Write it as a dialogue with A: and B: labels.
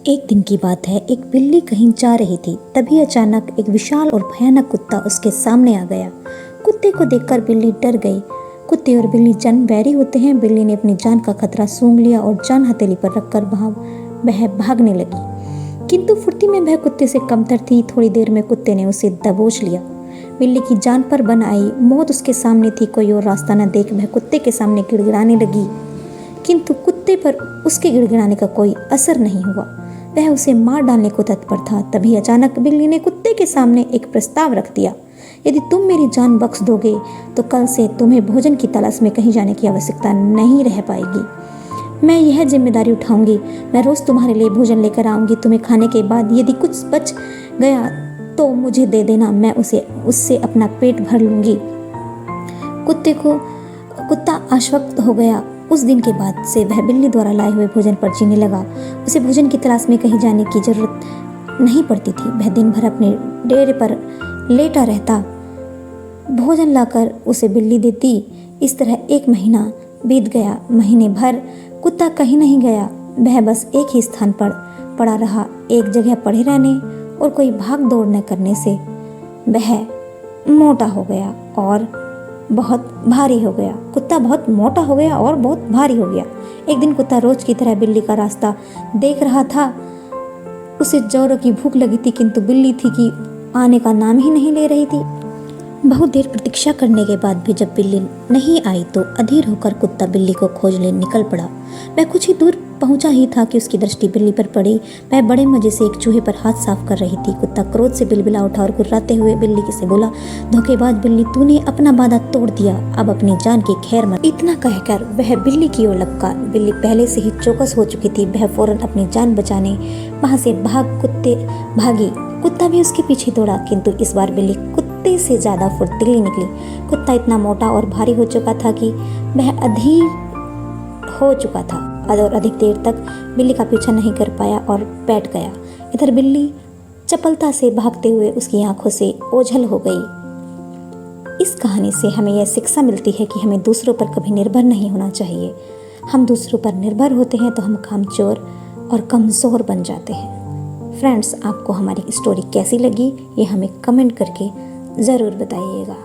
A: एक दिन की बात है। एक बिल्ली कहीं जा रही थी। तभी अचानक एक विशाल और भयानक कुत्ता उसके सामने आ गया। कुत्ते को देखकर बिल्ली डर गई। कुत्ते और बिल्ली जान बैरी होते हैं। बिल्ली ने अपनी जान का खतरा सूंघ लिया और जान हथेली पर रखकर वह भागने लगी, किंतु फुर्ती में वह कुत्ते से कमतर थी। थोड़ी देर में कुत्ते ने उसे दबोच लिया। बिल्ली की जान पर बन आई। मौत उसके सामने थी। कोई और रास्ता न देख वह कुत्ते के सामने गिड़गिड़ाने लगी, किंतु कुत्ते पर उसके गिड़गिड़ाने का कोई असर नहीं हुआ। वह उसे मार डालने को तत्पर था। तभी अचानक बिल्ली ने कुत्ते के सामने एक प्रस्ताव रख दिया। यदि तुम मेरी जान बख्श दोगे तो कल से तुम्हें भोजन की तलाश में कहीं जाने की आवश्यकता नहीं रह पाएगी। मैं यह जिम्मेदारी उठाऊंगी। मैं रोज तुम्हारे लिए भोजन लेकर आऊंगी। तुम्हें खाने के बाद यदि कुछ बच गया तो मुझे दे देना। मैं उससे अपना पेट भर लूंगी। कुत्ता आश्वस्त हो गया। उस दिन के बाद से वह बिल्ली द्वारा लाए हुए भोजन पर जीने लगा। उसे भोजन की तलाश में कहीं जाने की जरूरत नहीं पड़ती थी। वह दिन भर अपने डेरे पर लेटा रहता। भोजन लाकर उसे बिल्ली देती। इस तरह एक महीना बीत गया। महीने भर कुत्ता कहीं नहीं गया। वह बस एक ही स्थान पर पड़ा रहा। एक जगह पड़े रहने और कोई भाग दौड़ न करने से वह मोटा हो गया और बहुत भारी हो गया। कुत्ता बहुत मोटा हो गया और बहुत भारी हो गया। एक दिन कुत्ता रोज की तरह बिल्ली का रास्ता देख रहा था। उसे जोरों की भूख लगी थी, किंतु बिल्ली थी कि आने का नाम ही नहीं ले रही थी। बहुत देर प्रतीक्षा करने के बाद भी जब बिल्ली नहीं आई तो अधीर होकर कुत्ता बिल्ली को खोजने निकल पड़ा। वह कुछ ही दूर पहुंचा ही था कि उसकी दृष्टि बिल्ली पर पड़ी। वह बड़े मजे से एक चूहे पर हाथ साफ कर रही थी। कुत्ता क्रोध से बिलबिला उठा और गुर्राते हुए बिल्ली से बोला, धोखेबाज बिल्ली, तूने अपना वादा तोड़ दिया। अब अपनी जान की खैर मत। इतना कहकर वह बिल्ली की ओर लपका। बिल्ली पहले से ही चौकस हो चुकी थी। वह फौरन अपनी जान बचाने वहां से भागी। कुत्ता भी उसके पीछे दौड़ा, किंतु इस बार बिल्ली कुत्ते से ज्यादा फुर्तीली निकली। कुत्ता इतना मोटा और भारी हो चुका था कि वह अधीर हो चुका था और अधिक देर तक बिल्ली का पीछा नहीं कर पाया और बैठ गया। इधर बिल्ली चपलता से भागते हुए उसकी आंखों से ओझल हो गई। इस कहानी से हमें यह शिक्षा मिलती है कि हमें दूसरों पर कभी निर्भर नहीं होना चाहिए। हम दूसरों पर निर्भर होते हैं तो हम कामचोर और कमज़ोर बन जाते हैं। फ्रेंड्स, आपको हमारी स्टोरी कैसी लगी ये हमें कमेंट करके ज़रूर बताइएगा।